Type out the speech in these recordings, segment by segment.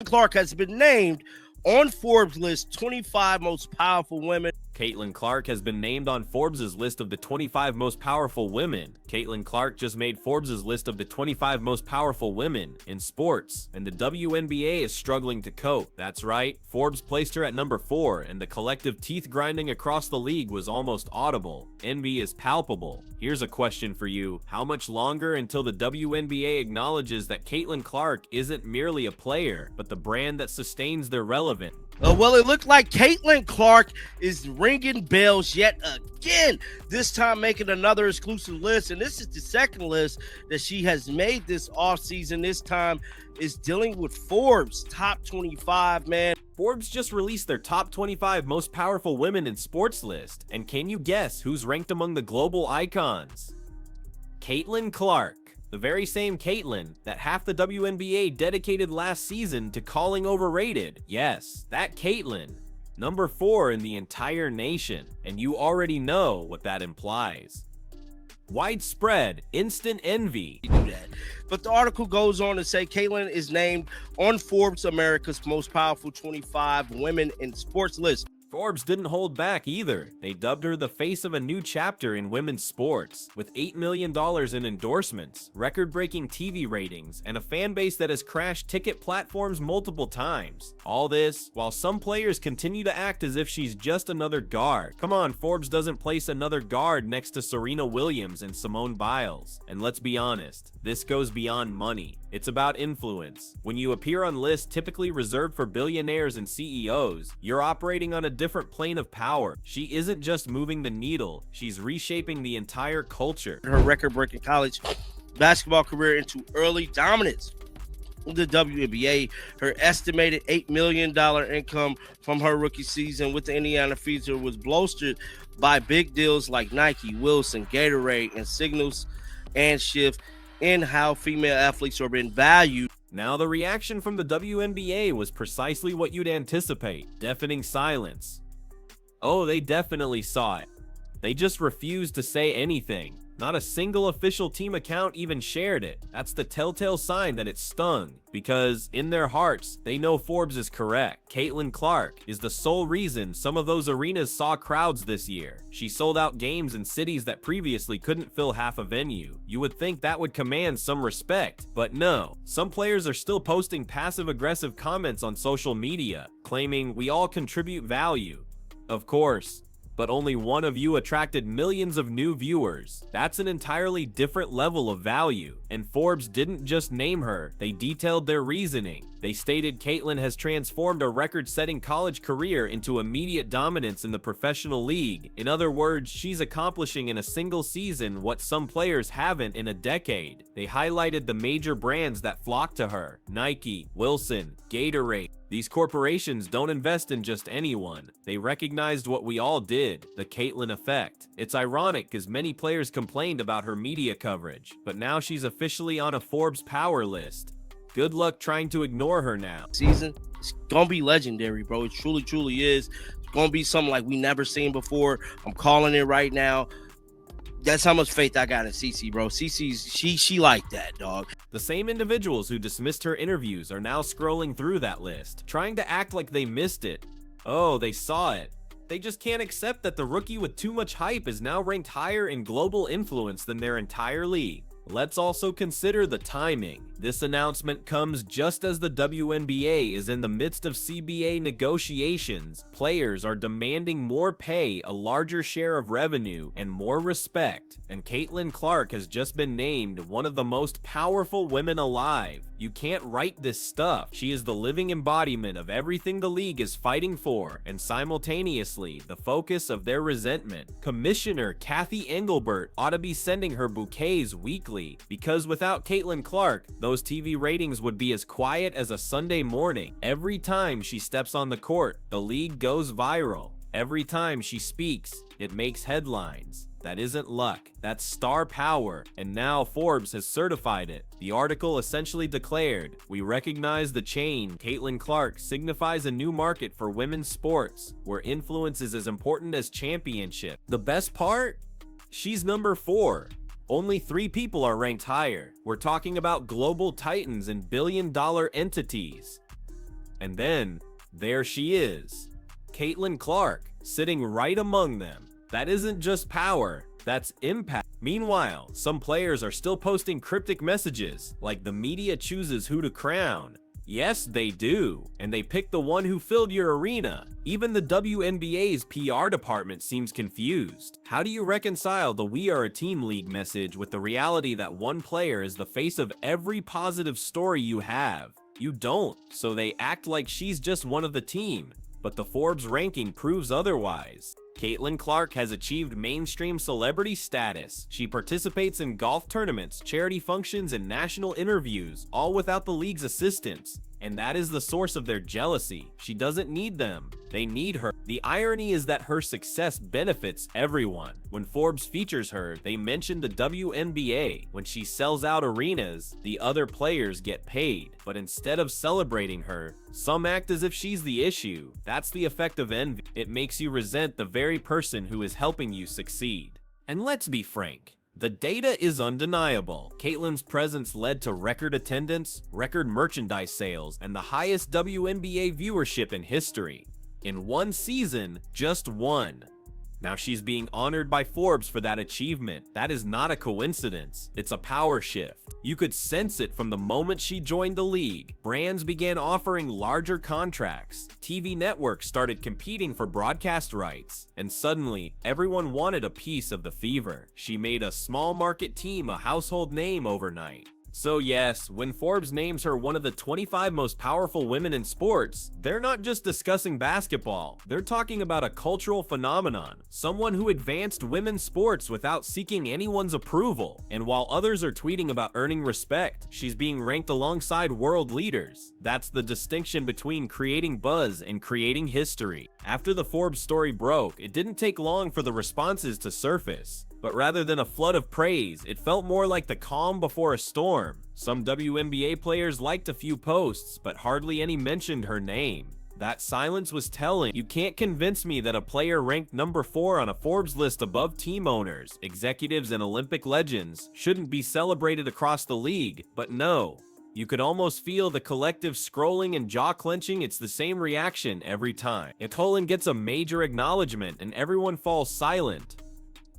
Clark has been named on Forbes' list 25 most powerful women. Caitlin Clark has been named on Forbes' list of the 25 most powerful women. Caitlin Clark just made Forbes' list of the 25 most powerful women in sports, and the WNBA is struggling to cope. That's right, Forbes placed her at number 4, and the collective teeth grinding across the league was almost audible. Envy is palpable. Here's a question for you. How much longer until the WNBA acknowledges that Caitlin Clark isn't merely a player, but the brand that sustains their relevance? Well, it looked like Caitlin Clark is ringing bells yet again, this time making another exclusive list. And this is the second list that she has made this offseason. This time is dealing with Forbes' top 25, man. Forbes just released their top 25 most powerful women in sports list. And can you guess who's ranked among the global icons? Caitlin Clark. The very same Caitlin that half the WNBA dedicated last season to calling overrated. Yes, that Caitlin. Number 4 in the entire nation. And you already know what that implies. Widespread, instant envy. But the article goes on to say Caitlin is named on Forbes America's most powerful 25 women in sports list. Forbes didn't hold back either. They dubbed her the face of a new chapter in women's sports, with $8 million in endorsements, record-breaking TV ratings, and a fan base that has crashed ticket platforms multiple times. All this, while some players continue to act as if she's just another guard. Come on, Forbes doesn't place another guard next to Serena Williams and Simone Biles. And let's be honest, this goes beyond money. It's about influence. When you appear on lists typically reserved for billionaires and CEOs, you're operating on a different plane of power. She isn't just moving the needle, she's reshaping the entire culture. Her record-breaking college basketball career into early dominance in the WNBA. Her estimated $8 million income from her rookie season with the Indiana Fever was bolstered by big deals like Nike, Wilson, Gatorade, and signals and shift in how female athletes are being valued. Now the reaction from the WNBA was precisely what you'd anticipate. Deafening silence. Oh, they definitely saw it. They just refused to say anything. Not a single official team account even shared it. That's the telltale sign that it stung, because in their hearts, they know Forbes is correct. Caitlin Clark is the sole reason some of those arenas saw crowds this year. She sold out games in cities that previously couldn't fill half a venue. You would think that would command some respect, but no. Some players are still posting passive-aggressive comments on social media, claiming we all contribute value. Of course. But only one of you attracted millions of new viewers. That's an entirely different level of value. And Forbes didn't just name her, they detailed their reasoning. They stated Caitlin has transformed a record-setting college career into immediate dominance in the professional league. In other words, she's accomplishing in a single season what some players haven't in a decade. They highlighted the major brands that flock to her: Nike, Wilson, Gatorade. These corporations don't invest in just anyone. They recognized what we all did, the Caitlin effect. It's ironic because many players complained about her media coverage, but now she's officially on a Forbes power list. Good luck trying to ignore her now. Season, it's gonna be legendary, bro. It truly is. It's gonna be something like we never seen before. I'm calling it right now. That's how much faith I got in Cece, bro. Cece's she like that, dog. The same individuals who dismissed her interviews are now scrolling through that list, trying to act like they missed it. Oh, they saw it. They just can't accept that the rookie with too much hype is now ranked higher in global influence than their entire league. Let's also consider the timing. This announcement comes just as the WNBA is in the midst of CBA negotiations. Players are demanding more pay, a larger share of revenue, and more respect. And Caitlin Clark has just been named one of the most powerful women alive. You can't write this stuff. She is the living embodiment of everything the league is fighting for, and simultaneously, the focus of their resentment. Commissioner Kathy Engelbert ought to be sending her bouquets weekly, because without Caitlin Clark, those TV ratings would be as quiet as a Sunday morning. Every time she steps on the court, the league goes viral. Every time she speaks, it makes headlines. That isn't luck, that's star power, and now Forbes has certified it. The article essentially declared, "We recognize the chain. Caitlin Clark signifies a new market for women's sports, where influence is as important as championship." The best part? She's number 4. Only 3 people are ranked higher. We're talking about global titans and billion-dollar entities. And then, there she is. Caitlin Clark, sitting right among them. That isn't just power, that's impact. Meanwhile, some players are still posting cryptic messages, like the media chooses who to crown. Yes, they do, and they pick the one who filled your arena. Even the WNBA's PR department seems confused. How do you reconcile the "we are a team" league message with the reality that one player is the face of every positive story you have? You don't, so they act like she's just one of the team, but the Forbes ranking proves otherwise. Caitlin Clark has achieved mainstream celebrity status. She participates in golf tournaments, charity functions, and national interviews, all without the league's assistance. And that is the source of their jealousy. She doesn't need them. They need her. The irony is that her success benefits everyone. When Forbes features her, they mention the WNBA. When she sells out arenas, the other players get paid. But instead of celebrating her, some act as if she's the issue. That's the effect of envy. It makes you resent the very person who is helping you succeed. And let's be frank, the data is undeniable. Caitlin's presence led to record attendance, record merchandise sales, and the highest WNBA viewership in history. In one season, just one. Now she's being honored by Forbes for that achievement. That is not a coincidence. It's a power shift. You could sense it from the moment she joined the league. Brands began offering larger contracts. TV networks started competing for broadcast rights. And suddenly, everyone wanted a piece of the fever. She made a small market team a household name overnight. So yes, when Forbes names her one of the 25 most powerful women in sports, they're not just discussing basketball, they're talking about a cultural phenomenon, someone who advanced women's sports without seeking anyone's approval. And while others are tweeting about earning respect, she's being ranked alongside world leaders. That's the distinction between creating buzz and creating history. After the Forbes story broke, it didn't take long for the responses to surface. But rather than a flood of praise, it felt more like the calm before a storm. Some WNBA players liked a few posts, but hardly any mentioned her name. That silence was telling. You can't convince me that a player ranked number 4 on a Forbes list above team owners, executives, and Olympic legends shouldn't be celebrated across the league, but no. You could almost feel the collective scrolling and jaw clenching. It's the same reaction every time. Caitlin gets a major acknowledgement and everyone falls silent.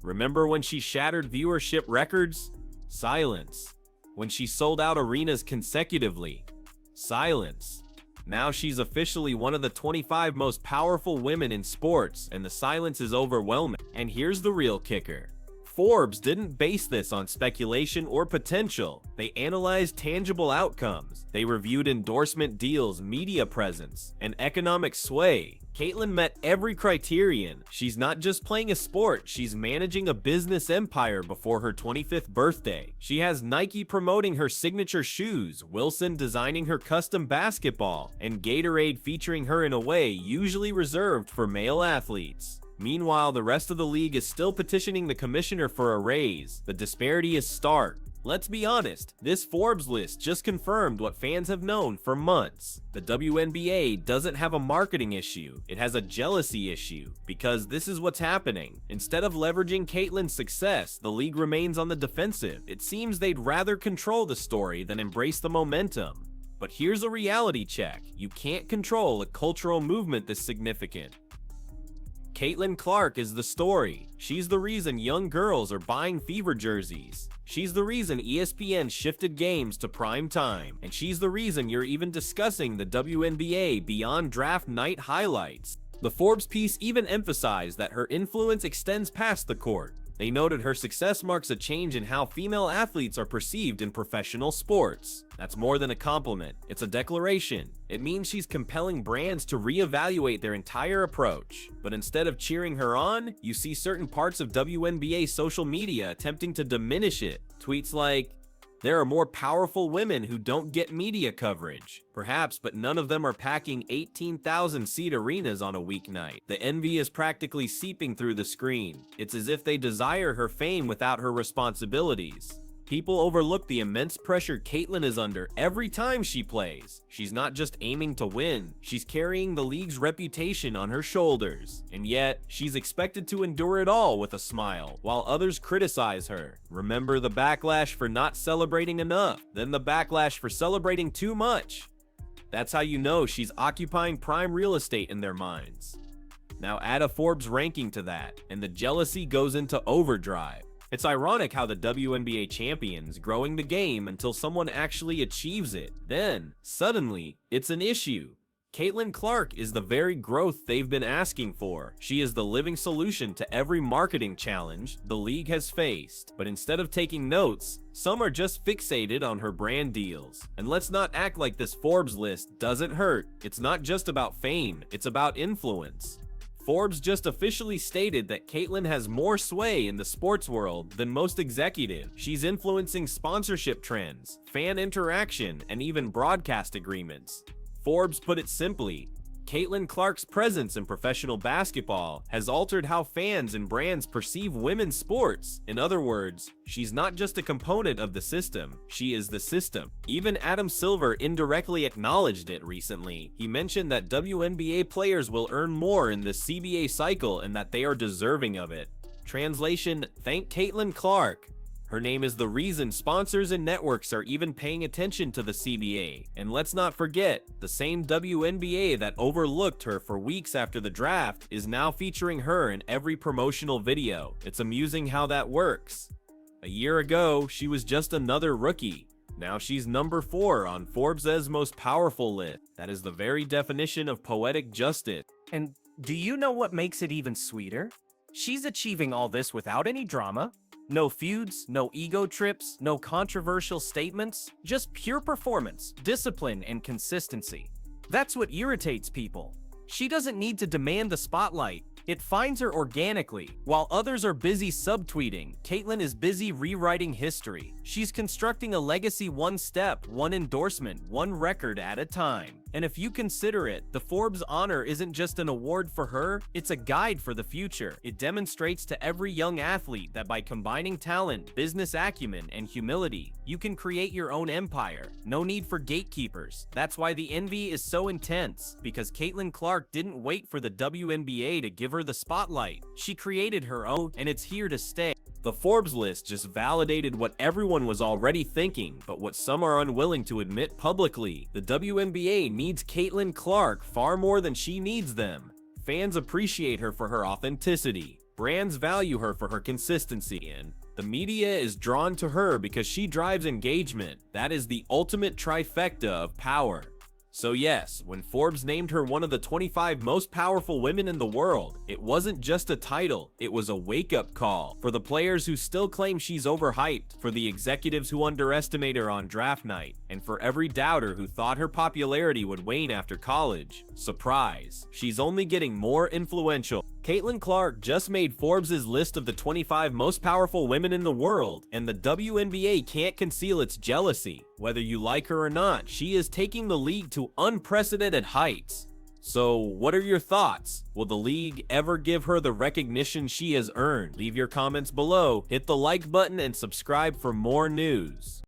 Remember when she shattered viewership records? Silence. When she sold out arenas consecutively? Silence. Now she's officially one of the 25 most powerful women in sports, and the silence is overwhelming. And here's the real kicker. Forbes didn't base this on speculation or potential. They analyzed tangible outcomes. They reviewed endorsement deals, media presence, and economic sway. Caitlin met every criterion. She's not just playing a sport, she's managing a business empire before her 25th birthday. She has Nike promoting her signature shoes, Wilson designing her custom basketball, and Gatorade featuring her in a way usually reserved for male athletes. Meanwhile, the rest of the league is still petitioning the commissioner for a raise. The disparity is stark. Let's be honest, this Forbes list just confirmed what fans have known for months. The WNBA doesn't have a marketing issue, it has a jealousy issue, because this is what's happening. Instead of leveraging Caitlin's success, the league remains on the defensive. It seems they'd rather control the story than embrace the momentum. But here's a reality check. You can't control a cultural movement this significant. Caitlin Clark is the story. She's the reason young girls are buying Fever jerseys. She's the reason ESPN shifted games to prime time. And she's the reason you're even discussing the WNBA beyond draft night highlights. The Forbes piece even emphasized that her influence extends past the court. They noted her success marks a change in how female athletes are perceived in professional sports. That's more than a compliment, it's a declaration. It means she's compelling brands to reevaluate their entire approach. But instead of cheering her on, you see certain parts of WNBA social media attempting to diminish it. Tweets like, "There are more powerful women who don't get media coverage." Perhaps, but none of them are packing 18,000-seat arenas on a weeknight. The envy is practically seeping through the screen. It's as if they desire her fame without her responsibilities. People overlook the immense pressure Caitlin is under every time she plays. She's not just aiming to win, she's carrying the league's reputation on her shoulders. And yet, she's expected to endure it all with a smile, while others criticize her. Remember the backlash for not celebrating enough, then the backlash for celebrating too much. That's how you know she's occupying prime real estate in their minds. Now add a Forbes ranking to that, and the jealousy goes into overdrive. It's ironic how the WNBA champion's growing the game until someone actually achieves it. Then, suddenly, it's an issue. Caitlin Clark is the very growth they've been asking for. She is the living solution to every marketing challenge the league has faced. But instead of taking notes, some are just fixated on her brand deals. And let's not act like this Forbes list doesn't hurt. It's not just about fame, it's about influence. Forbes just officially stated that Caitlin has more sway in the sports world than most executives. She's influencing sponsorship trends, fan interaction, and even broadcast agreements. Forbes put it simply, Caitlin Clark's presence in professional basketball has altered how fans and brands perceive women's sports. In other words, she's not just a component of the system, she is the system. Even Adam Silver indirectly acknowledged it recently. He mentioned that WNBA players will earn more in the CBA cycle and that they are deserving of it. Translation, thank Caitlin Clark. Her name is the reason sponsors and networks are even paying attention to the CBA. And let's not forget, the same WNBA that overlooked her for weeks after the draft is now featuring her in every promotional video. It's amusing how that works. A year ago, she was just another rookie. Now she's number 4 on Forbes' most powerful list. That is the very definition of poetic justice. And do you know what makes it even sweeter? She's achieving all this without any drama. No feuds, no ego trips, no controversial statements, just pure performance, discipline, and consistency. That's what irritates people. She doesn't need to demand the spotlight. It finds her organically. While others are busy subtweeting, Caitlin is busy rewriting history. She's constructing a legacy one step, one endorsement, one record at a time. And if you consider it, the Forbes honor isn't just an award for her, it's a guide for the future. It demonstrates to every young athlete that by combining talent, business acumen, and humility, you can create your own empire. No need for gatekeepers. That's why the envy is so intense, because Caitlin Clark didn't wait for the WNBA to give her the spotlight. She created her own, and it's here to stay. The Forbes list just validated what everyone was already thinking, but what some are unwilling to admit publicly. The WNBA needs Caitlin Clark far more than she needs them. Fans appreciate her for her authenticity. Brands value her for her consistency, and the media is drawn to her because she drives engagement. That is the ultimate trifecta of power. So yes, when Forbes named her one of the 25 most powerful women in the world, it wasn't just a title, it was a wake-up call. For the players who still claim she's overhyped, for the executives who underestimate her on draft night, and for every doubter who thought her popularity would wane after college. Surprise, she's only getting more influential. Caitlin Clark just made Forbes' list of the 25 most powerful women in the world, and the WNBA can't conceal its jealousy. Whether you like her or not, she is taking the league to unprecedented heights. So, what are your thoughts? Will the league ever give her the recognition she has earned? Leave your comments below, hit the like button, and subscribe for more news.